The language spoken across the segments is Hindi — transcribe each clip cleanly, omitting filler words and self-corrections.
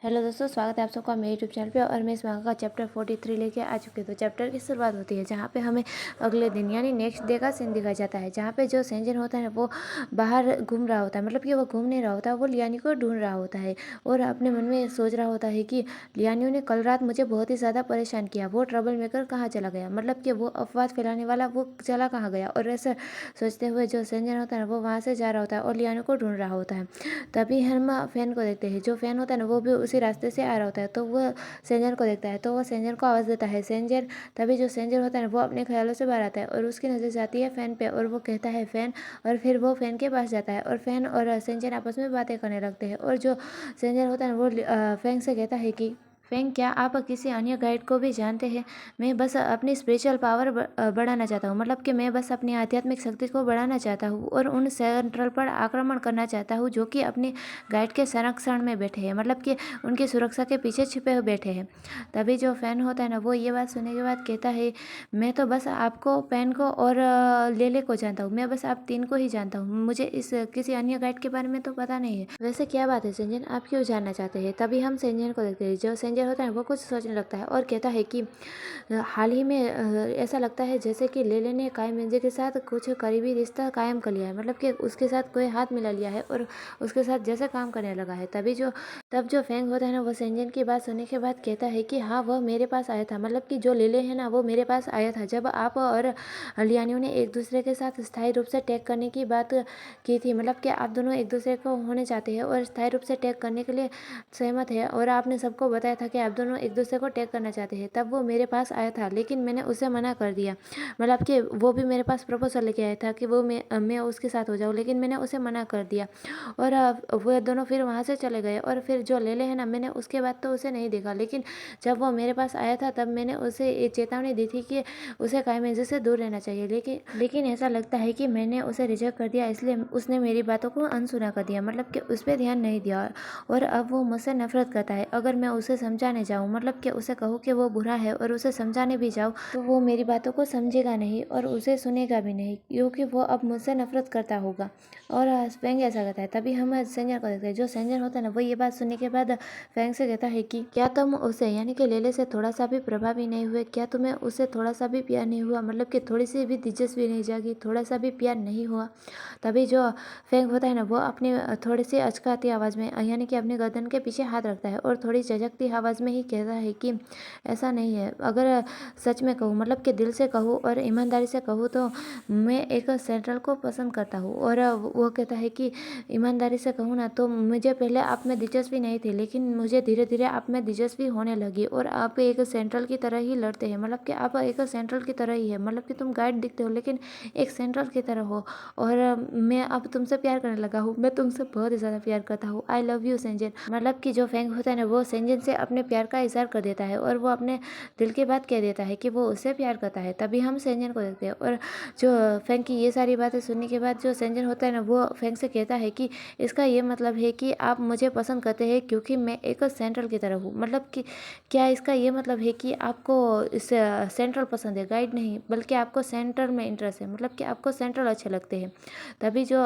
हेलो दोस्तों, स्वागत है आप सबका मेरे यूट्यूब चैनल पे। और मैं इस मांगा का चैप्टर 43 लेके आ चुकी हूँ। तो चैप्टर की शुरुआत होती है जहाँ पे हमें अगले दिन यानी नेक्स्ट डे का सीन दिखाया जाता है, जहाँ पे जो सेंजन होता है वो बाहर घूम रहा होता है। मतलब कि वो घूम नहीं रहा होता, वो लियानी को ढूंढ रहा होता है और अपने मन में सोच रहा होता है कि लियानियों ने कल रात मुझे बहुत ही ज़्यादा परेशान किया, वो ट्रबल मेकर कहाँ चला गया, मतलब कि वो अफवाह फैलाने वाला वो चला कहाँ गया। और ऐसा सोचते हुए जो सेंजन होता है वो वहाँ से जा रहा होता है और लियानी को ढूंढ रहा होता है। तभी हम फैन को देखते हैं, जो फैन होता है ना वो भी उसी रास्ते से आ रहा होता है। तो वो सेंजर को देखता है, तो वो सेंजर को आवाज़ देता है सेंजर। तभी जो सेंजर होता है ना वो अपने ख्यालों से बाहर आता है और उसकी नज़र जाती है फैन पे और वो कहता है फैन। और फिर वो फैन के पास जाता है और फैन और सेंजर आपस में बातें करने लगते हैं। और जो सेंजर होता है ना वो फैन से कहता है कि फैंग, क्या आप किसी अन्य गाइड को भी जानते हैं? मैं बस अपनी स्पिरिचुअल पावर बढ़ाना चाहता हूँ, मतलब कि मैं बस अपनी आध्यात्मिक शक्ति को बढ़ाना चाहता हूँ और उन सेंट्रल पर आक्रमण करना चाहता हूँ जो कि अपनी गाइड के संरक्षण में बैठे हैं, मतलब कि उनकी सुरक्षा के पीछे छिपे हुए बैठे हैं। तभी जो फैन होता है ना वो ये बात सुनने के बाद कहता है, मैं तो बस आपको, पैन को और लेले को जानता हूँ, मैं बस आप तीन को ही जानता हूँ, मुझे इस किसी अन्य गाइड के बारे में तो पता नहीं है। वैसे क्या बात है सेंजन, आप क्यों जानना चाहते हैं? तभी हम सेंजन को देखते हैं, जो सेंजन होता है वो कुछ सोचने लगता है और कहता है कि हाल ही में ऐसा लगता है जैसे कि लेले ने काई मिंजे के साथ कुछ करीबी रिश्ता कायम कर लिया है, मतलब कि उसके साथ कोई हाथ मिला लिया है और उसके साथ जैसे काम करने लगा है। तब जो फैंग होता है ना वो सेंजन की बात सुनने के बाद कहता है कि हाँ, वह मेरे पास आया था, मतलब कि जो लेले है ना वो मेरे पास आया था जब आप और लियानियों ने एक दूसरे के साथ स्थायी रूप से टैग करने की बात की थी, मतलब कि आप दोनों एक दूसरे को होने चाहते हैं और स्थायी रूप से टैग करने के लिए सहमत है और आपने सबको बताया था कि आप दोनों एक दूसरे को टैग करना चाहते हैं। तब वो मेरे पास आया था लेकिन मैंने उसे मना कर दिया, मतलब कि वो भी मेरे पास प्रपोजल लेके आया था कि वो मैं उसके साथ हो जाऊँ, लेकिन मैंने उसे मना कर दिया। और वो दोनों फिर वहाँ से चले गए। और फिर जो लेले है ना, मैंने उसके बाद तो उसे नहीं देखा, लेकिन जब वो मेरे पास आया था तब मैंने उसे ये चेतावनी दी थी कि उसे कायमेंजे से दूर रहना चाहिए, लेकिन ऐसा लगता है कि मैंने उसे रिजेक्ट कर दिया, इसलिए उसने मेरी बातों को अनसुना कर दिया, मतलब कि उस पर ध्यान नहीं दिया और अब वो मुझसे नफरत करता है। अगर मैं उसे समझाने जाऊँ, मतलब कि उसे कहूँ कि वो बुरा है और उसे समझाने भी जाऊँ, तो वो मेरी बातों को समझेगा नहीं और उसे सुनेगा भी नहीं, क्योंकि वो अब मुझसे नफरत करता होगा। और फैंग ऐसा कहता है। तभी हम सेंजर को देखते हैं, जो सेंजर होता है ना वो ये बात सुनने के बाद फैंग से कहता है कि क्या तुम उसे यानी कि लेले से थोड़ा सा भी प्रभावी नहीं हुए? क्या तुम्हें उससे थोड़ा सा भी प्यार नहीं हुआ? मतलब कि थोड़ी सी भी दिलचस्पी नहीं जागी, थोड़ा सा भी प्यार नहीं हुआ? तभी जो फैंग होता है ना वो अपनी थोड़ी सी अचकाती आवाज़ में यानी कि अपनी गर्दन के पीछे हाथ रखता है और थोड़ी झजकती आवाज़ में ही कहता है कि ऐसा नहीं है। अगर सच में कहूँ, मतलब कि दिल से कहूँ और ईमानदारी से कहूँ, तो मैं एक सेंट्रल को पसंद करता हूँ। और वो कहता है कि ईमानदारी से कहूँ ना तो मुझे पहले आप में दिलचस्पी नहीं थी, लेकिन मुझे धीरे धीरे आप में दिलचस्पी होने लगी और आप एक सेंट्रल की तरह ही लड़ते हैं, मतलब कि आप एक सेंट्रल की तरह ही है, मतलब कि तुम गाइड दिखते हो लेकिन एक सेंट्रल की तरह हो। और मैं अब तुमसे प्यार करने लगा हूँ, मैं तुमसे बहुत ही ज़्यादा प्यार करता हूँ। आई लव यू सेंजन। मतलब कि जो फैंग होता है ना वो सेंजन से अपने प्यार का इजहार कर देता है और वो अपने दिल की बात कह देता है कि वो उससे प्यार करता है। तभी हम सेंजन को देखते हैं और जो फैंग की ये सारी बातें सुनने के बाद जो सेंजन होता है ना वो फैंग से कहता है कि इसका ये मतलब है कि आप मुझे पसंद करते हैं क्योंकि मैं एक सेंट्रल की तरह हूँ, मतलब कि क्या इसका ये मतलब है कि आपको इस सेंट्रल पसंद है, गाइड नहीं, बल्कि आपको सेंट्रल में इंटरेस्ट है, मतलब कि आपको सेंट्रल अच्छे लगते हैं? तभी जो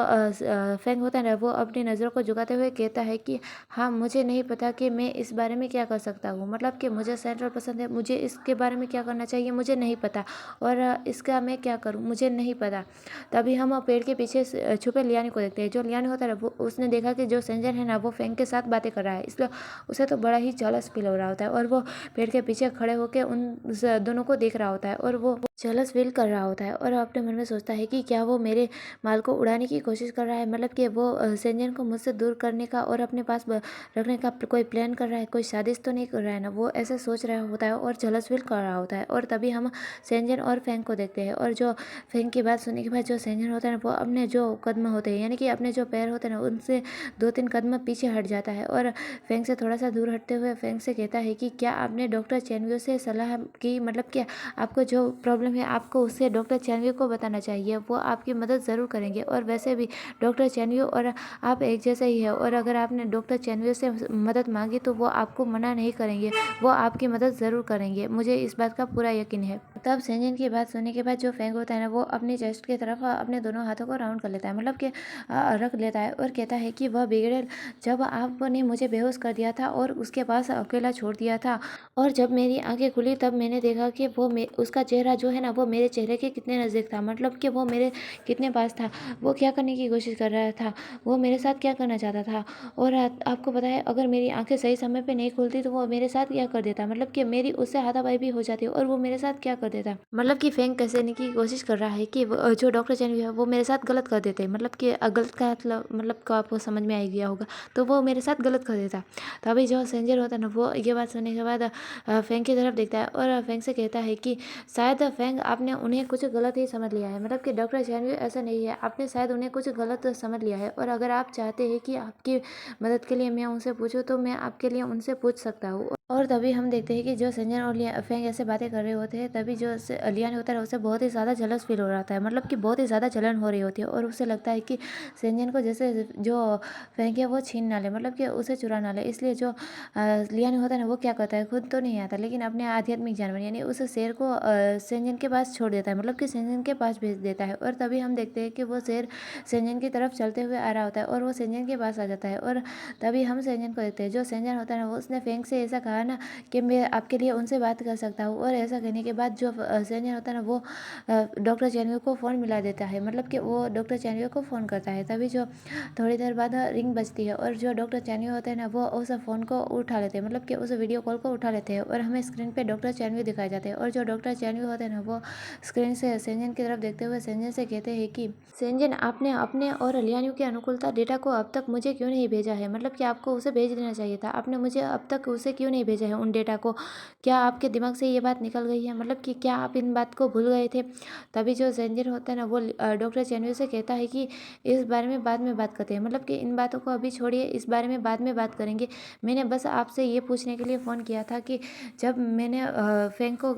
फैंग होता है ना वो अपनी नज़रों को झुकाते हुए कहता है कि हाँ, मुझे नहीं पता कि मैं इस बारे में क्या कर सकता हूँ, मतलब कि मुझे सेंट्रल पसंद है, मुझे इसके बारे में क्या करना चाहिए मुझे नहीं पता और इसका मैं क्या करूँ मुझे नहीं पता। तभी हम पेड़ के पीछे छुपे लियानी को देखते हैं। जो लियानी होता है वो उसने देखा कि जो सेंजर है ना वो फैंग के साथ बातें कर रहा है, इसलिए उसे तो बड़ा ही जेलस फील हो रहा होता है और वो पेड़ के पीछे खड़े होकर उन दोनों को देख रहा होता है और वो जेलस फील कर रहा होता है और अपने मन में सोचता है कि क्या वो मेरे माल को उड़ाने की कोशिश कर रहा है, मतलब कि वो सेंजन को मुझसे दूर करने का और अपने पास रखने का कोई प्लान कर रहा है, कोई साजिश तो नहीं कर रहा है ना? वो ऐसे सोच रहा होता है और जेलस फील कर रहा होता है। और तभी हम सेंजन और फैंग को देखते हैं और जो फैंग की बात सुनने के बाद जो सेंजन होता है ना वो अपने जो कदम होते हैं यानी कि अपने जो पैर होते हैं ना उनसे 2-3 कदम पीछे हट जाता है और फैंग से थोड़ा सा दूर हटते हुए फैंग से कहता है कि क्या आपने डॉक्टर चैनवियो से सलाह की, मतलब कि आपको जो प्रॉब्लम है आपको उससे डॉक्टर चैनवियो को बताना चाहिए, वो आपकी मदद ज़रूर करेंगे। और वैसे भी डॉक्टर चैनवियो और आप एक जैसे ही है और अगर आपने डॉक्टर चैनवियो से मदद मांगी तो वो आपको मना नहीं करेंगे, वो आपकी मदद ज़रूर करेंगे, मुझे इस बात का पूरा यकीन है। तब सेंजन की बात सुनने के बाद जो फैंग होता है ना वो अपनी चेस्ट की तरफ अपने दोनों हाथों को राउंड कर लेता है, मतलब कि रख लेता है और कहता है कि वह बिगड़ेल जब आपने मुझे बेहोश कर दिया था और उसके पास अकेला छोड़ दिया था, और जब मेरी आंखें खुली तब मैंने देखा कि उसका चेहरा जो है ना वो मेरे चेहरे के कितने नज़दीक था, मतलब कि वो मेरे कितने पास था, वो क्या करने की कोशिश कर रहा था, वो मेरे साथ क्या करना चाहता था। और आपको पता है अगर मेरी आंखें सही समय पे नहीं खुलती तो वो मेरे साथ क्या कर देता, मतलब कि मेरी उससे हाथापाई भी हो जाती और वो मेरे साथ क्या कर देता। मतलब कि फेंग कहने की कोशिश कर रहा है कि जो डॉक्टर चैन है वो मेरे साथ गलत कर देते, मतलब कि गलत का मतलब का आपको समझ में आ गया होगा, तो वो मेरे साथ गलत कर देता। तभी जो सेंजर होता है ना वो ये बात सुनने के बाद फेंग की तरफ देखता है और फेंग से कहता है कि शायद फेंग आपने उन्हें कुछ गलत ही समझ लिया है, मतलब कि डॉक्टर चैन ऐसा नहीं है, आपने शायद उन्हें कुछ गलत समझ लिया है, और अगर आप चाहते हैं कि आपकी मदद के लिए मैं उनसे पूछूं तो मैं आपके लिए उनसे पूछ सकता हूँ। और तभी हम देखते हैं कि जो संजन और फेंग ऐसे बातें कर रहे होते हैं, तभी जो लियान होता है उसे बहुत ही ज़्यादा जलस फील हो रहा था, मतलब कि बहुत ही ज़्यादा जलन हो रही होती है और उसे लगता है कि संजन को जैसे जो फेंग है वो छीन ना ले, मतलब कि उसे चुरा ना ले। इसलिए जो लियान होता है ना वो क्या करता है, खुद तो नहीं आता लेकिन अपने आध्यात्मिक जानवर यानी उस शेर को संजन के पास छोड़ देता है, मतलब कि संजन के पास भेज देता है। और तभी हम देखते हैं कि वो शेर संजन की तरफ चलते हुए आ रहा होता है और वो संजन के पास आ जाता है। और तभी हम संजन को देखते हैं, जो संजन होता है ना वो उसने फेंग से ऐसा कहा ना कि मैं आपके लिए उनसे बात कर सकता हूँ, और ऐसा कहने के बाद जो संजन होता है ना वो डॉक्टर चैनवी को फ़ोन मिला देता है, मतलब कि वो डॉक्टर चैनवी को फ़ोन करता है। तभी जो थोड़ी देर बाद रिंग बजती है और जो डॉक्टर चैनवी होते हैं ना वो उस फ़ोन को उठा लेते हैं, मतलब कि उस वीडियो कॉल को उठा लेते हैं और हमें स्क्रीन पे डॉक्टर चैनवी दिखाए जाते हैं। और जो डॉक्टर चैनवी होते हैं ना वो स्क्रीन से सेंजन की तरफ देखते हुए सेंजन से कहते हैं कि सेंजन आपने अपने और लियानियों की अनुकूलता डेटा को अब तक मुझे क्यों नहीं भेजा है, मतलब कि आपको उसे भेज देना चाहिए था, आपने मुझे अब तक उसे क्यों नहीं भेजा है उन डेटा को, क्या आपके दिमाग से ये बात निकल गई है, मतलब कि क्या आप इन बात को भूल गए थे। तभी जो सेंजन होता है ना वो डॉक्टर चैनवी से कहता है कि इस बारे में बाद में बात करते हैं, मतलब कि इन बातों को अभी छोड़िए, इस बारे में बाद में बात करेंगे। मैंने बस आपसे ये पूछने के लिए फ़ोन किया था कि जब मैंने फेंग को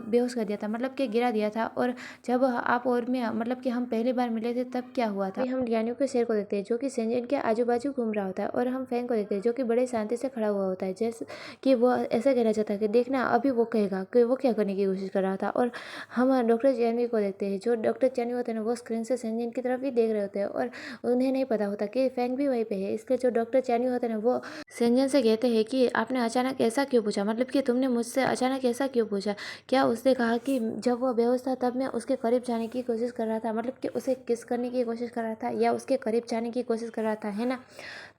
बेहोश कर दिया था, मतलब कि गिरा दिया था, और जब आप और मैं मतलब कि हम पहली बार मिले थे तब क्या हुआ था। हम लियानियों के शेर को देखते हैं जो कि सेंजन के आजू बाजू घूम रहा होता है, और हम फेंग को देखते हैं जो कि बड़े शांति से खड़ा हुआ होता है, जैसे कि वो ऐसा कहना चाहता है कि देखना अभी वो कहेगा कि वो क्या करने की कोशिश कर रहा था। और हम डॉक्टर चैनवी को देखते हैं, जो डॉक्टर चैनवी होते हैं ना वो स्क्रीन से सेंजन की तरफ ही देख रहे होते हैं और उन्हें नहीं पता होता कि फेंग भी वहीं पे है। इसलिए जो डॉक्टर चैनवी होते हैं ना वो सेंजन से कहते हैं कि आपने अचानक ऐसा क्यों पूछा, मतलब कि तुमने मुझसे अचानक ऐसा क्यों पूछा। क्या उसने कहा कि जब वो बेहोश था तब मैं उसके करीब जाने की कोशिश कर रहा था, मतलब कि उसे किस करने की कोशिश कर रहा था या उसके करीब जाने की कोशिश कर रहा था, है ना।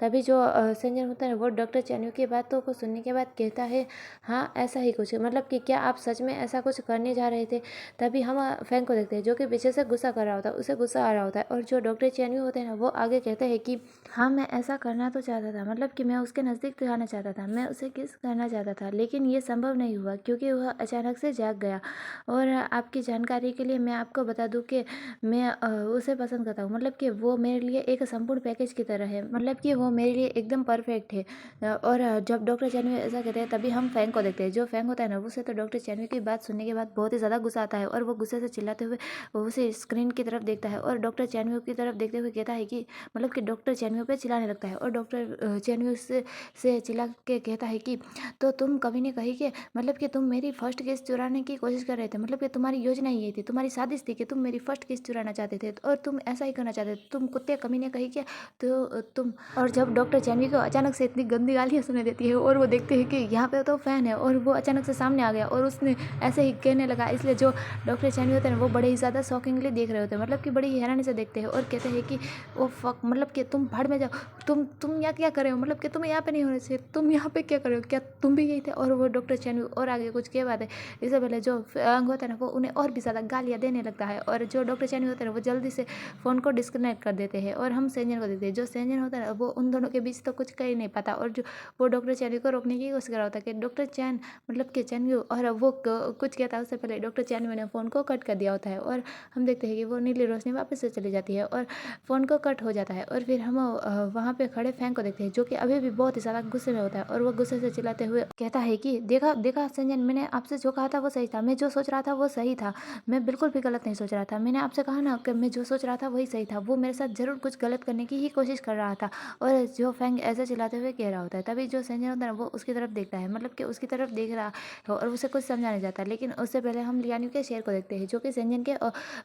तभी जो संजन होता है वो डॉक्टर चैनवी की बातों को सुनने के बाद कहता है हाँ ऐसा ही कुछ, मतलब कि क्या आप सच में ऐसा कुछ करने जा रहे थे। तभी हम फेंग को देखते हैं जो कि पीछे से गुस्सा कर रहा होता है, उसे गुस्सा आ रहा होता है। और जो डॉक्टर चैनवी होते हैं ना वो आगे कहते हैं कि हाँ मैं ऐसा करना तो चाहता था, मतलब कि मैं उसके नज़दीक जाना चाहता था, मैं उसे किस करना चाहता था, लेकिन ये संभव नहीं हुआ क्योंकि वह अचानक से जाग गया। और आपकी जानकारी के लिए मैं आपको बता दूं कि मैं उसे पसंद करता हूँ, मतलब कि वो मेरे लिए एक संपूर्ण पैकेज की तरह है, मतलब कि वो मेरे लिए एकदम परफेक्ट है। और जब डॉक्टर चैनवी ऐसा कहते हैं तभी हम फैंग को देखते हैं, जो फैंग होता है ना उसे तो डॉक्टर चैनवी की बात सुनने के बाद बहुत ही ज़्यादा गुस्सा आता है और वो गुस्से से चिल्लाते हुए उसे स्क्रीन की तरफ देखता है और डॉक्टर चैनवी की तरफ देखते हुए कहता है कि मतलब कि डॉक्टर चैनवी पे चिल्लाने लगता है। और डॉक्टर चैनवी से चिल्ला के कहता है कि तो तुम कभी नहीं कही कि मतलब कि तुम मेरी फर्स्ट केस चुराने की कोशिश कर रहे थे, मतलब कि तुम्हारी योजना ये थी, तुम्हारी साजिश थी कि तुम मेरी फर्स्ट केस चुराना चाहते थे और तुम ऐसा ही करना चाहते थे, तुम कुत्ते कभी ने कही कि तो तुम। और जब डॉक्टर चैनवी को अचानक से इतनी गंदी गालियाँ सुनाई देती है और वो देखते हैं कि यहाँ पे तो फैन है और वो अचानक से सामने आ गया और उसने ऐसे ही कहने लगा, इसलिए जो डॉक्टर चैनवी होते हैं वो बड़े ही ज़्यादा शॉकिंगली देख रहे होते हैं, मतलब कि बड़ी ही हैरानी से देखते हैं और कहते हैं कि ओ फक, मतलब कि तुम भाड़ में जाओ, तुम यहाँ क्या कर रहे हो, मतलब कि तुम यहाँ पे नहीं होने चाहिए, तुम यहाँ पे क्या कर रहे हो, क्या तुम भी यही थे। और वो डॉक्टर चैनवी और आगे कुछ क्या बात है, इससे पहले जो अंग होता है ना वो उन्हें और भी ज़्यादा गालियाँ देने लगता है और जो डॉक्टर चैनवी होते हैं वो जल्दी से फ़ोन को डिस्कनेक्ट कर देते हैं। और हम सेंजन को देखते हैं, जो सेंजन होता है ना वो उन दोनों के बीच तो कुछ कर ही नहीं पाता और जो वो डॉक्टर चैनवी को रोकने की कोशिश कर रहा होता है कि डॉक्टर चैन मतलब कि चैनवी, और वो कुछ कहता है उससे पहले डॉक्टर चैनवी ने फ़ोन को कट कर दिया होता है और हम देखते हैं कि वो नीली रोशनी वापस से चली जाती है और फ़ोन को कट हो जाता है। और फिर हम वहाँ पे खड़े फैंग को देखते हैं जो कि अभी भी बहुत ही ज़्यादा गुस्से में होता है और वो गुस्से से चिल्लाते हुए कहता है कि देखा देखा संजन, मैंने आपसे जो कहा था वो सही था, मैं जो सोच रहा था वो सही था, मैं बिल्कुल भी गलत नहीं सोच रहा था, मैंने आपसे कहा ना कि मैं जो सोच रहा था वही सही था, वो मेरे साथ ज़रूर कुछ गलत करने की ही कोशिश कर रहा था। और जो फैंग ऐसे चिल्लाते हुए कह रहा होता है तभी जो संजन होता है वो उसकी तरफ देखता है, मतलब कि उसकी तरफ देख रहा है और उसे कुछ समझा नहीं जाता। लेकिन उससे पहले हम लियान्यू के शेर को देखते हैं, जो कि सेंजन के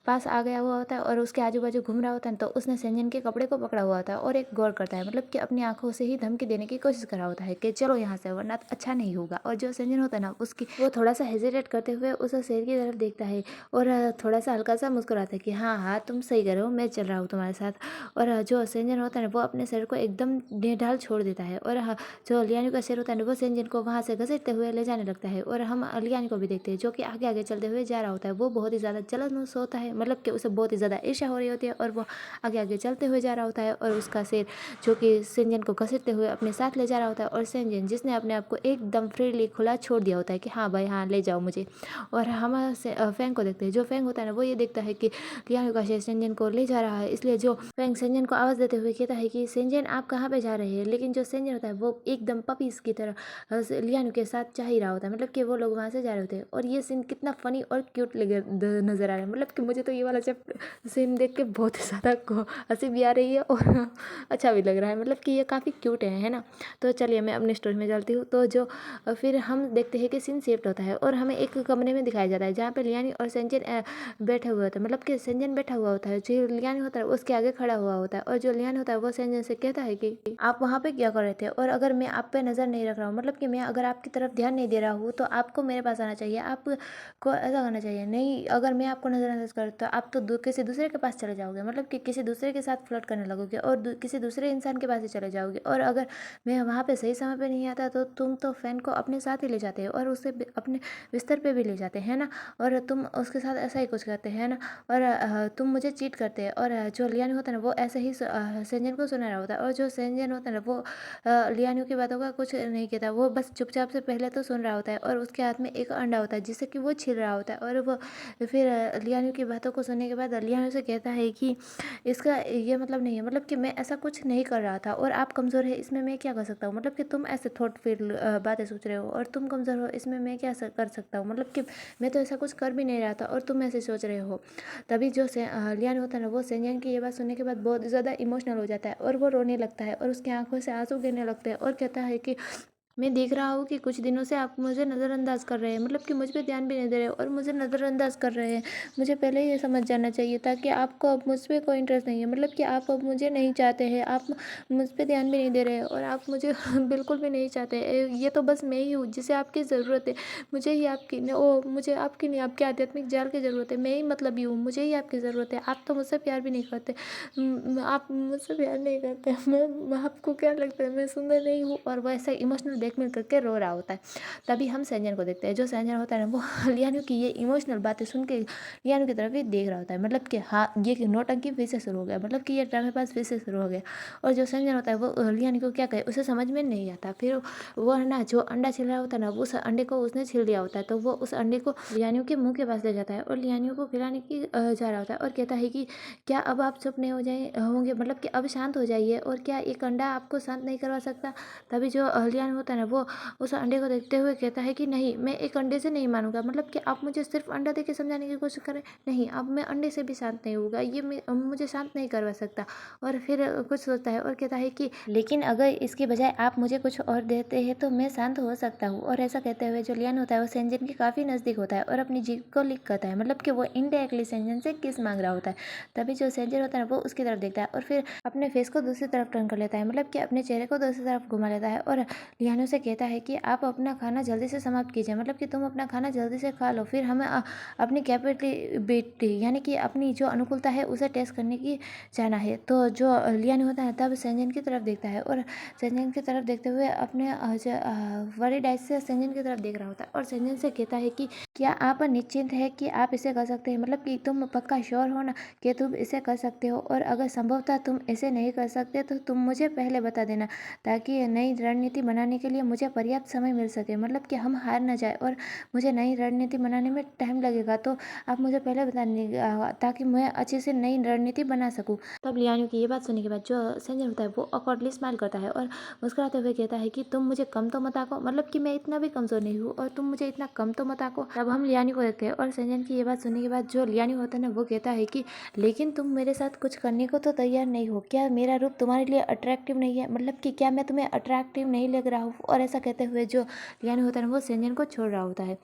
पास आ गया हुआ होता है और उसके आजू बाजू घूम रहा होता है। तो उसने सेंजन के कपड़े को पकड़ा हुआ होता है और एक गौर करता है, मतलब कि अपनी आंखों से ही धमकी देने की कोशिश कर रहा होता है कि चलो यहाँ से, वरना अच्छा नहीं होगा। और जो सेंजन होता है ना, उसकी वो थोड़ा सा हेजिटेट करते हुए उस शेर की तरफ देखता है और थोड़ा सा हल्का सा मुस्कुराता है कि हाँ हाँ, तुम सही कर रहे हो, मैं चल रहा हूँ तुम्हारे साथ। और जो सेंजन होता है ना, वो अपने शेर को एकदम ढाल छोड़ देता है और जो लियान्यू का शेर होता है ना, वो सेंजन को वहाँ से घसीटते हुए ले जाने लगता है। और हम लियान्यू को भी देखते हैं, जो कि आगे आगे चलते हुए जा रहा होता है। वो बहुत ही ज़्यादा जलन होता है, मतलब कि उसे बहुत ही ज़्यादा ईर्ष्या हो रही होती है और वो आगे आगे चलते हुए जा रहा होता है। और उसका शेर जो कि सेंजन को घसीटते हुए अपने साथ ले जा रहा होता है, और सेंजन जिसने अपने आप को एकदम फ्रीली खुला छोड़ दिया होता है कि हाँ भाई हाँ, ले जाओ मुझे। और हम फैंग को देखते हैं। जो फैंग होता है ना, वो ये देखता है कि लियान्यू का शेर सेंजन को ले जा रहा है, इसलिए जो फैंग सेंजन को आवाज़ देते हुए कहता है कि सेंजन आप कहाँ पे जा रहे हैं। लेकिन जो सेंजन होता है वो एकदम पपीज की तरह लियान्यू के साथ जा ही रहा होता है, मतलब कि वो लोग वहाँ से जा रहे होते हैं। और ये सीन कितना फनी और क्यूट नज़र आ रहा है, मतलब कि मुझे तो ये वाला सीन देख के बहुत ही ज़्यादा हंसी भी आ रही है और अच्छा भी लग रहा है, मतलब कि ये काफ़ी क्यूट है ना। तो चलिए मैं अपनी स्टोरी में चलती हूँ। तो जो फिर हम देखते हैं कि सीन शिफ्ट होता है और हमें एक कमरे में दिखाया जाता है, जहाँ पे लियान्यू और सेंजन बैठे हुए होते हैं, मतलब कि सेंजन बैठा हुआ होता है, जो लियान्यू होता है उसके आगे खड़ा हुआ होता है। और जो लियान्यू होता है वो सेंजन से कहता है कि आप वहाँ पे क्या कर रहे थे, और अगर मैं आप पे नज़र नहीं रख रहा हूँ, मतलब कि मैं अगर आपकी तरफ ध्यान नहीं दे रहा हूँ, तो आपको मेरे पास आना चाहिए, आपको ऐसा करना चाहिए। नहीं, अगर मैं आपको नज़रअंदाज कर तो आप तो किसी दूसरे के पास चले जाओगे, मतलब कि किसी दूसरे के साथ फ्लर्ट करने लगोगे और किसी दूसरे इंसान के पास ही चले जाओगे। और अगर मैं वहाँ पे सही समय पे नहीं आता तो तुम तो फैन को अपने साथ ही ले जाते हो और उसे अपने बिस्तर पे भी ले जाते हैं ना, और तुम उसके साथ ऐसा ही कुछ करते हैं ना, और तुम मुझे चीट करते हैं। और जो लियान्यू होता है ना, वो ऐसे ही सेंजन को सुना रहा होता है, और जो सेंजन होता है ना, वो लियान्यू की बातों का कुछ नहीं कहता, वो बस चुपचाप से पहले तो सुन रहा होता है। और उसके हाथ में एक अंडा होता है जिससे कि वो छील रहा होता है। और वो फिर लियान्यू की बातों को सुनने के बाद लियान्यू से कहता है कि इसका ये मतलब नहीं है, मतलब कि मैं ऐसा कुछ नहीं कर रहा था और आप कमज़ोर है, इसमें मैं क्या कर सकता हूँ, मतलब कि तुम ऐसे थॉटफुल बातें सोच रहे हो और तुम कमज़ोर हो, इसमें मैं क्या कर सकता हूँ, मतलब कि मैं तो ऐसा कुछ कर भी नहीं रहा था और तुम ऐसे सोच रहे हो। तभी जो लियान्यू होता है ना, वो सेंजन की ये बात सुनने के बाद बहुत ज़्यादा इमोशनल हो जाता है और वो रोने लगता है और उसकी आंखों से आंसू गिरने लगते हैं और कहता है कि मैं देख रहा हूँ कि कुछ दिनों से आप मुझे नज़रअंदाज कर रहे हैं, मतलब कि मुझ पे ध्यान भी नहीं दे रहे और मुझे नज़रअंदाज कर रहे हैं। मुझे पहले ही ये समझ जाना चाहिए था कि आपको अब मुझ पे कोई इंटरेस्ट नहीं है, मतलब कि आप अब मुझे नहीं चाहते हैं, आप मुझ पे ध्यान भी नहीं दे रहे हैं और आप मुझे बिल्कुल भी नहीं चाहते। ये तो बस मैं ही हूँ जिसे आपकी ज़रूरत है। मुझे ही आपकी मुझे आपकी नहीं, आपके आध्यात्मिक जाल की ज़रूरत है। मैं ही मतलब ही हूँ, मुझे ही आपकी ज़रूरत है। आप तो मुझसे प्यार भी नहीं करते, आप मुझसे प्यार नहीं करते। मैं आपको क्या लगता है मैं सुंदर नहीं हूँ, और वो ऐसा इमोशनल ब्लैकमेल करके रो रहा होता है। तभी हम सेंजन को देखते हैं। जो सेंजन होता है ना, वो लियान्यू की ये इमोशनल बातें सुन के लियान्यू की तरफ ही देख रहा होता है, मतलब कि हाँ, ये नौटंकी फिर से शुरू हो गया, मतलब कि ये ड्रामेबाज फिर से शुरू हो गया। और जो सेंजन होता है वो लियान्यू को क्या कहे, उसे समझ में नहीं आता। फिर वो है ना, जो अंडा छिल रहा होता है ना, उस अंडे को उसने छिल दिया होता है, तो वो उस अंडे को लियान्यू के मुंह के पास ले जाता है और लियान्यू को खिलाने की जा रहा होता है और कहता है कि क्या अब आप चुप नहीं हो जाए होंगे, मतलब कि अब शांत हो जाइए, और क्या एक अंडा आपको शांत नहीं करवा सकता। तभी जो लियान्यू होता है ना, वो उस अंडे को देखते हुए कहता है कि नहीं, मैं एक अंडे से नहीं मानूंगा, मतलब कि आप मुझे सिर्फ अंडा दे के समझाने की कोशिश करें, नहीं, अब मैं अंडे से भी शांत नहीं होगा, ये मुझे शांत नहीं करवा सकता। और फिर कुछ सोचता है और कहता है कि लेकिन अगर इसके बजाय आप मुझे कुछ और देते हैं तो मैं शांत हो सकता हूँ। और ऐसा कहते हुए जो लियान होता है वो सेंजन के काफ़ी नज़दीक होता है और अपनी जीभ को लिक करता है, मतलब कि वो इनडायरेक्टली सेंजन से किस मांग रहा होता है। तभी जो सेंजन होता है वो उसकी तरफ देखता है और फिर अपने फेस को दूसरी तरफ टर्न कर लेता है, मतलब कि अपने चेहरे को दूसरी तरफ घुमा लेता है और लियानो से कहता है कि आप अपना खाना जल्दी से समाप्त कीजिए, मतलब कि तुम अपना खाना जल्दी से खा लो, फिर हमें अपनी कैपेबिलिटी यानी कि अपनी जो अनुकूलता है उसे टेस्ट करने की जाना है। तो जो लियानो होता है तब सेंजन की तरफ देखता है और सेंजन की तरफ देखते हुए अपने वरीड आइज से सेंजन की तरफ देख रहा होता है और सेंजन से कहता है कि क्या आप निश्चिंत है कि आप इसे कर सकते हैं, मतलब कि तुम पक्का श्योर हो ना कि तुम इसे कर सकते हो, और अगर संभवतः तुम इसे नहीं कर सकते तो तुम मुझे पहले बता देना ताकि नई रणनीति बनाने के लिए मुझे पर्याप्त समय मिल सके, मतलब कि हम हार ना जाए और मुझे नई रणनीति बनाने में टाइम लगेगा, तो आप मुझे पहले बता देंगे ताकि मैं अच्छे से नई रणनीति बना सकूँ। तब लियानो की ये बात सुनने के बाद जो सेंजन होता है वो ऑकवर्डली स्माइल करता है और मुस्कुराते हुए कहता है कि तुम मुझे कम तो मत आको, मतलब कि मैं इतना भी कमजोर नहीं हूँ और तुम मुझे इतना कम तो मत आको। तब हम लियानो को देखते हैं और सेंजन की ये बात सुनने के बाद जो लियानो होता है ना वो कहता है कि लेकिन तुम मेरे साथ कुछ करने को तो तैयार नहीं हो, क्या मेरा रूप तुम्हारे लिए अट्रैक्टिव नहीं है, मतलब कि क्या मैं तुम्हें अट्रैक्टिव नहीं लग रहा हूँ। और ऐसा कहते हुए जो लियानी होता है ना वो सेंजन को छोड़ रहा होता है,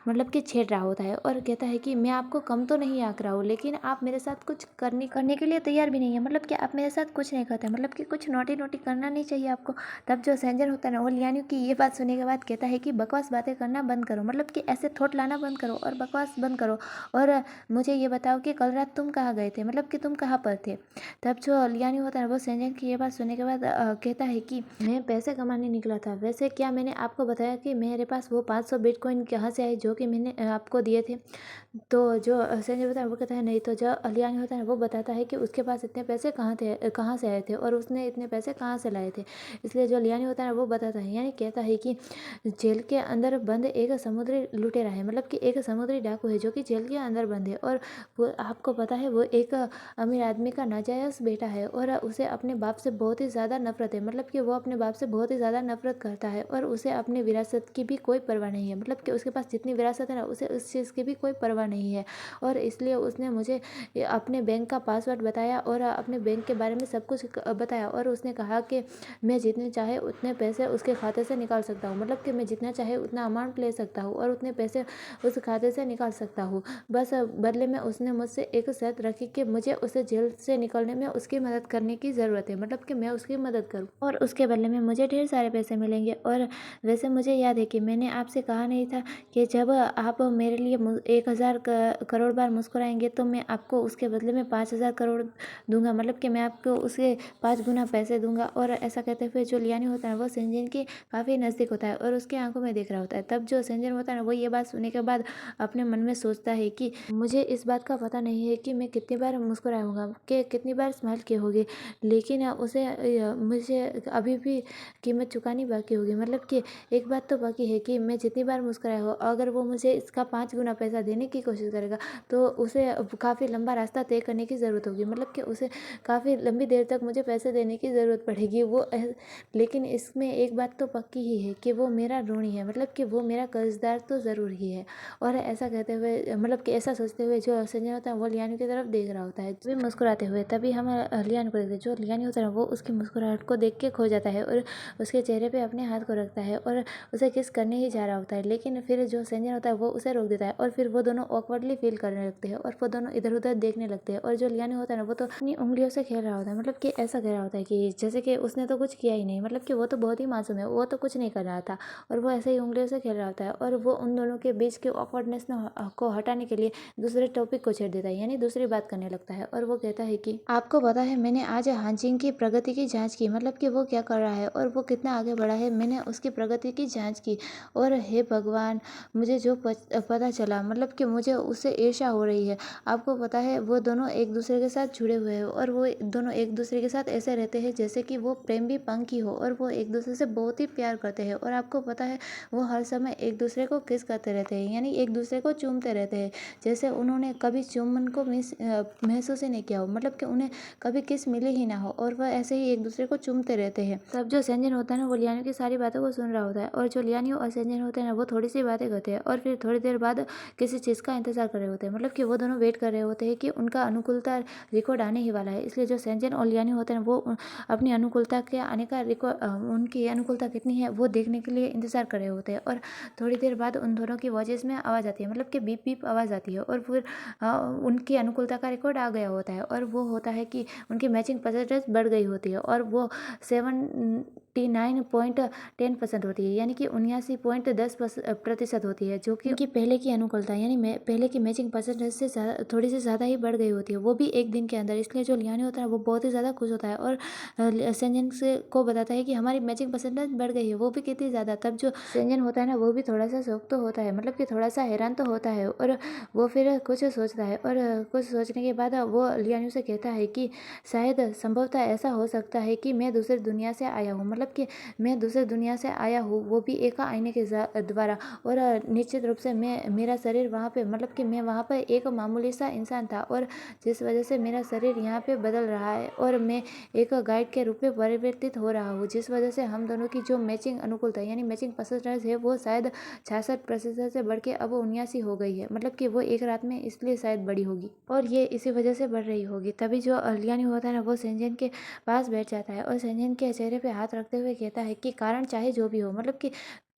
मतलब कि छेड़ रहा होता है और कहता है कि मैं आपको कम तो नहीं आंक रहा हूँ, लेकिन आप मेरे साथ कुछ करने के लिए तैयार भी नहीं है, मतलब कि आप मेरे साथ कुछ नहीं करते, मतलब कि कुछ नोटी नोटी करना नहीं चाहिए आपको। तब जो सेंजन होता है ना वो लियानी की ये बात सुनने के बाद कहता है कि बकवास बातें करना बंद करो, मतलब कि ऐसे थोट लाना बंद करो और बकवास बंद करो, और मुझे ये बताओ कि कल रात तुम कहाँ गए थे, मतलब कि तुम कहाँ पर थे। तब जो लियानी होता है वो सेंजन की ये बात सुनने के बाद कहता है कि मैं पैसे कमाने निकला था, वैसे क्या मैंने आपको बताया कि मेरे पास वो 500 बिटकॉइन कहाँ से आए जो कि मैंने आपको दिए थे। तो जो संजय होता है वो कहता है नहीं, तो जो लियानी होता है वो बताता है कि उसके पास इतने पैसे कहाँ से आए थे और उसने इतने पैसे कहाँ से लाए थे। इसलिए जो लियानी होता है वो बताता है, यानी कहता है कि जेल के अंदर बंद एक समुद्री लुटेरा है, मतलब कि एक समुद्री डाकू है जो कि जेल के अंदर बंद है, और वो आपको पता है वो एक अमीर आदमी का नाजायज बेटा है और उसे अपने बाप से बहुत ही ज़्यादा नफरत है, मतलब कि वो अपने बाप से बहुत ही ज़्यादा नफरत करता है और उसे अपनी विरासत की भी कोई परवाह नहीं है, मतलब कि उसके पास जितनी विरासत है ना उसे उस चीज़ की भी कोई परवाह नहीं है। और इसलिए उसने मुझे अपने बैंक का पासवर्ड बताया और अपने बैंक के बारे में सब कुछ बताया, और उसने कहा कि मैं जितने चाहे उतने पैसे उसके खाते से निकाल सकता हूँ, मतलब कि मैं जितना चाहे उतना अमाउंट ले सकता हूँ और उतने पैसे उस खाते से निकाल सकता हूँ। बस बदले में उसने मुझसे एक शर्त रखी कि मुझे उसे जेल से निकलने में उसकी मदद करने की ज़रूरत है, मतलब कि मैं उसकी मदद करूँ और उसके बदले में मुझे ढेर सारे पैसे मिलेंगे। और वैसे मुझे याद है कि मैंने आपसे कहा नहीं था कि जब आप मेरे लिए 1000 करोड़ बार मुस्कुराएंगे तो मैं आपको उसके बदले में 5000 करोड़ दूंगा, मतलब कि मैं आपको उसके 5 गुना पैसे दूंगा। और ऐसा कहते हुए जो लियानी होता है वो सेंजन के काफ़ी नज़दीक होता है और उसकी आंखों में देख रहा होता है। तब जो सेंजन होता है ना वो ये बात सुनने के बाद अपने मन में सोचता है कि मुझे इस बात का पता नहीं है कि मैं कितनी बार मुस्कुराया होगा, कि कितनी बार स्माइल की होगी, लेकिन उसे मुझे अभी भी कीमत चुकानी बाकी होगी, मतलब कि एक बात तो बाकी है कि मैं जितनी बार मुस्कुराया हो अगर वो मुझे इसका 5 गुना पैसा देने की कोशिश करेगा तो उसे काफ़ी लंबा रास्ता तय करने की ज़रूरत होगी, मतलब कि उसे काफ़ी लंबी देर तक मुझे पैसे देने की ज़रूरत पड़ेगी। लेकिन इसमें एक बात तो पक्की ही है कि वो मेरा ऋणी है, मतलब कि वो मेरा कर्जदार तो ज़रूर ही है। और ऐसा कहते हुए, मतलब कि ऐसा सोचते हुए जो संजय होता है वो लियानी की तरफ देख रहा होता है भी मुस्कुराते हुए। तभी हम लियानी को देखते हैं, जो लियानी होता है वो उसकी मुस्कुराहट को देख के खो जाता है और उसके चेहरे पे अपने हाथ को रखता है और उसे किस करने ही जा रहा होता है, लेकिन फिर जो संजय होता है वो उसे रोक देता है और फिर वो दोनों ऑकवर्डली फील करने लगते हैं और वो दोनों इधर उधर देखने लगते हैं। और जो लियानी होता है ना वो तो अपनी उंगलियों से खेल रहा होता है, मतलब कि ऐसा कह रहा होता है कि जैसे कि उसने तो कुछ किया ही नहीं, मतलब कि वो तो बहुत ही मासूम है, वो तो कुछ नहीं कर रहा था और वो ऐसे ही उंगलियों से खेल रहा होता है। और वो उन दोनों के बीच के ऑकवर्डनेस को हटाने के लिए दूसरे टॉपिक को छेड़ देता है, यानी दूसरी बात करने लगता है। और वो कहता है कि आपको पता है मैंने आज हानजिंग की प्रगति की जांच की, मतलब कि वो क्या कर रहा है और वो कितना आगे बढ़ा है, मैंने उसकी प्रगति की जांच की और हे भगवान मुझे जो पता चला, मतलब कि मुझे उससे ईर्ष्या हो रही है। आपको पता है वो दोनों एक दूसरे के साथ जुड़े हुए हैं और वो दोनों एक दूसरे के साथ ऐसे रहते हैं जैसे कि वो प्रेम भी पंखी हो और वो एक दूसरे से बहुत ही प्यार करते हैं। और आपको पता है वो हर समय एक दूसरे को किस करते रहते हैं, यानी एक दूसरे को चूमते रहते हैं, जैसे उन्होंने कभी चुम्बन को महसूस ही नहीं किया हो, मतलब कि उन्हें कभी किस मिले ही ना हो और वह ऐसे ही एक दूसरे को चूमते रहते हैं। तब जो सेंजन होता है ना वो लियानी की सारी बातों को सुन रहा होता है और जो लियानी और सेंजन होते हैं ना वो थोड़ी सी बातें करते हैं और फिर थोड़ी देर बाद किसी चीज़ का इंतजार कर रहे होते हैं, मतलब कि वो दोनों वेट कर रहे होते हैं कि उनका अनुकूलता रिकॉर्ड आने ही वाला है। इसलिए जो सेंजन और लियानी होते हैं वो अपनी अनुकूलता के आने का रिकॉर्ड, उनकी अनुकूलता कितनी है वो देखने के लिए इंतजार कर रहे होते हैं। और थोड़ी देर बाद उन दोनों की वॉइस में आवाज़ आती है, मतलब कि बीप बीप आवाज़ आती है और फिर उनकी अनुकूलता का रिकॉर्ड आ गया होता है और वो होता है कि उनकी मैचिंग परसेंटेज बढ़ गई होती है और वो 79.10% होती है, यानी कि 79.10% होती है, जो कि उनकी पहले की अनुकूलता यानी पहले की मैचिंग परसेंटेज से थोड़ी सी ज़्यादा ही बढ़ गई होती है, वो भी एक दिन के अंदर। इसलिए जो लियानी होता है वो बहुत ही ज़्यादा खुश होता है और सेंजन से को बताता है कि हमारी मैचिंग परसेंटेज बढ़ गई है, वो भी कितनी ज़्यादा। तब जो सेंजन होता है ना वो भी थोड़ा सा शौक तो होता है, मतलब कि थोड़ा सा हैरान तो होता है और वो फिर कुछ सोचता है और कुछ सोचने के बाद वो लियानी से कहता है कि शायद संभवतः ऐसा हो सकता है कि मैं दूसरी दुनिया से आया हूँ, मतलब कि मैं दूसरी दुनिया से आया हूँ, वो भी एक आईने के द्वारा। और निश्चित रूप से मेरा शरीर वहाँ पे, मतलब कि मैं वहाँ पर एक मामूली सा इंसान था और जिस वजह से मेरा शरीर यहाँ पे बदल रहा है और मैं एक गाइड के रूप में परिवर्तित हो रहा हूँ, जिस वजह से हम दोनों की जो मैचिंग अनुकूलता यानी मैचिंग परसेंटेज है वो शायद 66% से बढ़ के अब 79 हो गई है, मतलब कि वो एक रात में इसलिए शायद बड़ी होगी और ये इसी वजह से बढ़ रही होगी। तभी जो लियानी होता है ना वो सेंजन के पास बैठ जाता है और सेंजन के चेहरे पे हाथ रखता रखते हुए कहता है कि कारण चाहे जो भी हो, मतलब कि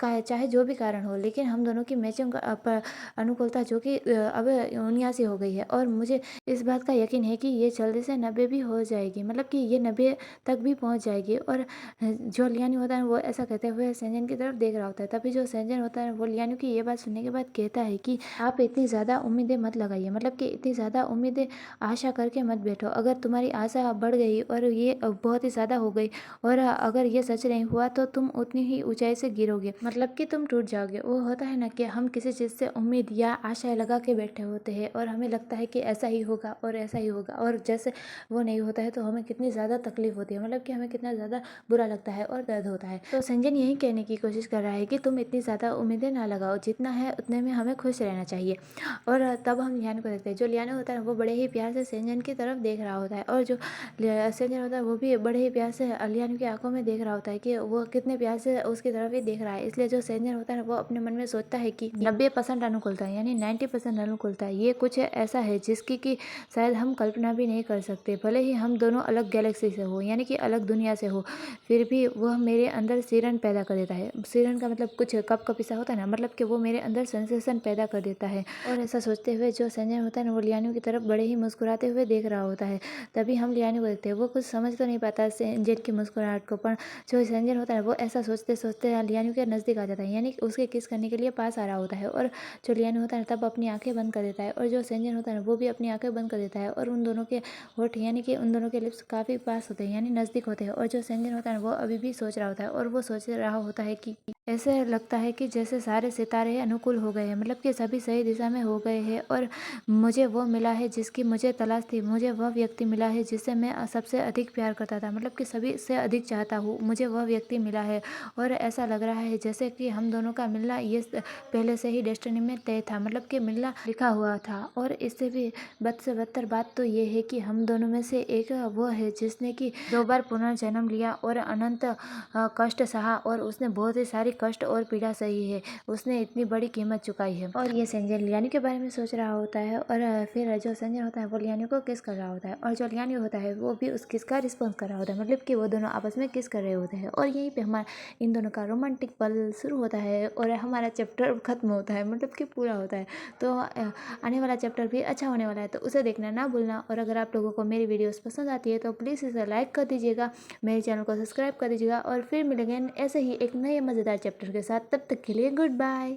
चाहे जो भी कारण हो, लेकिन हम दोनों की मैचिंग अनुकूलता जो कि अब 79 हो गई है और मुझे इस बात का यकीन है कि ये जल्दी से 90 भी हो जाएगी, मतलब कि ये 90 तक भी पहुंच जाएगी। और जो लियानी होता है वो ऐसा कहते हुए सेंजन की तरफ देख रहा होता है। तभी जो सेंजन होता है वो लियानी की ये बात सुनने के बाद कहता है कि आप इतनी ज़्यादा उम्मीदें मत लगाइए, मतलब कि इतनी ज़्यादा उम्मीदें आशा करके मत बैठो। अगर तुम्हारी आशा बढ़ गई और ये बहुत ही ज़्यादा हो गई और अगर ये सच नहीं हुआ तो तुम उतनी ही ऊंचाई से गिरोगे, मतलब कि तुम टूट जाओगे। वो होता है ना कि हम किसी चीज़ से उम्मीद या आशाएं लगा के बैठे होते हैं और हमें लगता है कि ऐसा ही होगा और ऐसा ही होगा, और जैसे वो नहीं होता है तो हमें कितनी ज़्यादा तकलीफ होती है, मतलब कि हमें कितना ज़्यादा बुरा लगता है और दर्द होता है। तो संजन यही कहने की कोशिश कर रहा है कि तुम इतनी ज़्यादा उम्मीदें ना लगाओ, जितना है उतने में हमें खुश रहना चाहिए। और तब हम लियान को देखते हैं। जो लियान होता है वो बड़े ही प्यार से सेंजन की तरफ देख रहा होता है और जो सेंजन होता है वो भी बड़े ही प्यार से लियान की आंखों में देख रहा होता है कि वो कितने प्यार से उसकी तरफ ही देख रहा है। इसलिए जो सेंजन होता है वो अपने मन में सोचता है कि 90% अनुकूलता है, यानी 90% अनुकूलता है, ये कुछ ऐसा है जिसकी कि शायद हम कल्पना भी नहीं कर सकते। भले ही हम दोनों अलग गैलेक्सी से हो, यानी कि अलग दुनिया से हो, फिर भी वह मेरे अंदर सिरन पैदा कर देता है। सिरन का मतलब कुछ कप कपिसा होता है ना, मतलब कि वो मेरे अंदर सेंसेशन पैदा कर देता है। और ऐसा सोचते हुए जो संजय होता है ना वो लियानो की तरफ बड़े ही मुस्कुराते हुए देख रहा होता है। तभी हम लियानो को देखते हैं। वो कुछ समझ तो नहीं पाता संजय की मुस्कुराहट को, पर जो संजय होता है वो ऐसा सोचते सोचते लियानो के नज़दीक आ जाता है, यानी कि उसके किस करने के लिए पास आ रहा होता है। और जो लियानो होता है तब अपनी आंखें बंद कर देता है और जो संजय होता है वो भी अपनी आंखें बंद कर देता है और उन दोनों के होठ, यानी कि उन दोनों के लिप्स काफ़ी पास होते हैं, यानी नज़दीक होते हैं। और जो संजय होता है वो अभी भी सोच रहा होता है और वो सोच रहा होता है कि ऐसे लगता है कि जैसे सारे सितारे अनुकूल हो गए हैं, मतलब कि सभी सही दिशा में हो गए हैं और मुझे वो मिला है जिसकी मुझे तलाश थी। मुझे वह व्यक्ति मिला है जिससे मैं सबसे अधिक प्यार करता था, मतलब कि सभी से अधिक चाहता हूँ। मुझे वह व्यक्ति मिला है और ऐसा लग रहा है जैसे कि हम दोनों का मिलना ये पहले से ही डेस्टिनी में तय था, मतलब कि मिलना लिखा हुआ था। और इससे भी बद से बदतर बात तो ये है कि हम दोनों में से एक वो है जिसने कि 2 बार पुनर्जन्म लिया और अनंत कष्ट सहा, और उसने बहुत ही सारी कष्ट और पीड़ा सही है। उसने इतनी बड़ी कीमत चुकाई है। और ये संजय लियानी के बारे में सोच रहा होता है और फिर जो संजय होता है वो लियानी को किस कर रहा होता है और जो लियानी होता है वो भी उस किस का रिस्पॉन्स कर रहा होता है, मतलब कि वो दोनों आपस में किस कर रहे होते हैं। और यहीं पे हमारा इन दोनों का रोमांटिक पल शुरू होता है और हमारा चैप्टर खत्म होता है, मतलब कि पूरा होता है। तो आने वाला चैप्टर भी अच्छा होने वाला है, तो उसे देखना ना भूलना। और अगर आप लोगों को मेरी वीडियोस पसंद आती है तो प्लीज़ इसे लाइक कर दीजिएगा, मेरे चैनल को सब्सक्राइब कर दीजिएगा और फिर मिलेंगे ऐसे ही एक नए मज़ेदार चैप्टर के साथ। तब तक के लिए गुड बाय।